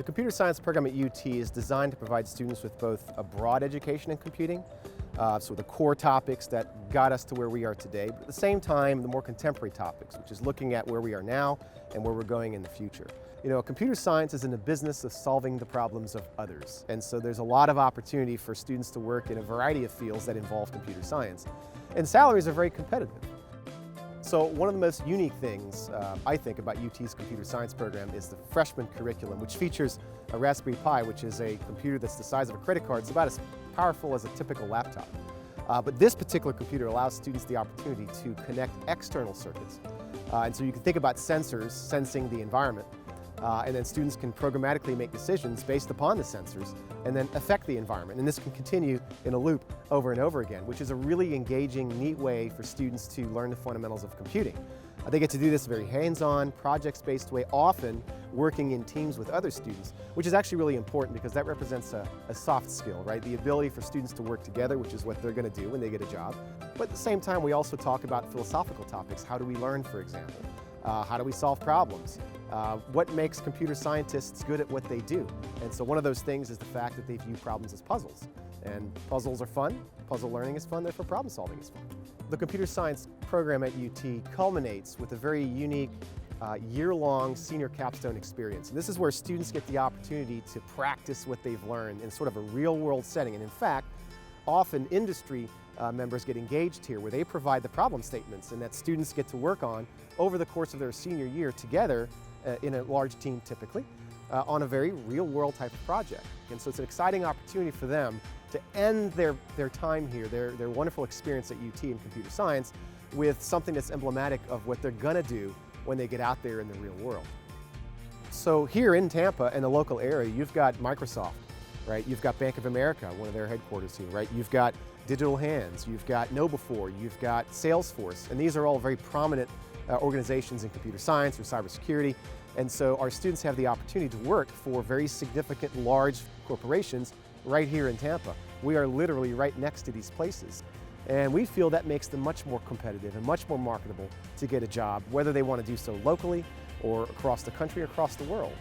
The computer science program at UT is designed to provide students with both a broad education in computing, so the core topics that got us to where we are today, but at the same time the more contemporary topics, which is looking at where we are now and where we're going in the future. You know, computer science is in the business of solving the problems of others, and so there's a lot of opportunity for students to work in a variety of fields that involve computer science, and salaries are very competitive. So one of the most unique things, I think, about UT's computer science program is the freshman curriculum, which features a Raspberry Pi, which is a computer that's the size of a credit card. It's about as powerful as a typical laptop. But this particular computer allows students the opportunity to connect external circuits. And so you can think about sensors sensing the environment, and then students can programmatically make decisions based upon the sensors and then affect the environment. And this can continue in a loop over and over again, which is a really engaging, neat way for students to learn the fundamentals of computing. They get to do this very hands-on, projects-based way, often working in teams with other students, which is actually really important because that represents a soft skill, right? The ability for students to work together, which is what they're going to do when they get a job. But at the same time, we also talk about philosophical topics. How do we learn, for example? How do we solve problems? What makes computer scientists good at what they do? And so one of those things is the fact that they view problems as puzzles. And puzzles are fun, puzzle learning is fun, therefore problem solving is fun. The computer science program at UT culminates with a very unique year-long senior capstone experience. And this is where students get the opportunity to practice what they've learned in sort of a real-world setting. And in fact, often industry members get engaged here where they provide the problem statements and that students get to work on over the course of their senior year together in a large team typically on a very real-world type of project. And so it's an exciting opportunity for them to end their time here, their wonderful experience at UT in computer science, with something that's emblematic of what they're going to do when they get out there in the real world. So here in Tampa and the local area, you've got Microsoft, right? You've got Bank of America, one of their headquarters here, right? You've got Digital Hands, you've got KnowBe4, you've got Salesforce, and these are all very prominent organizations in computer science or cybersecurity. And so our students have the opportunity to work for very significant large corporations right here in Tampa. We are literally right next to these places. And we feel that makes them much more competitive and much more marketable to get a job, whether they want to do so locally or across the country or across the world.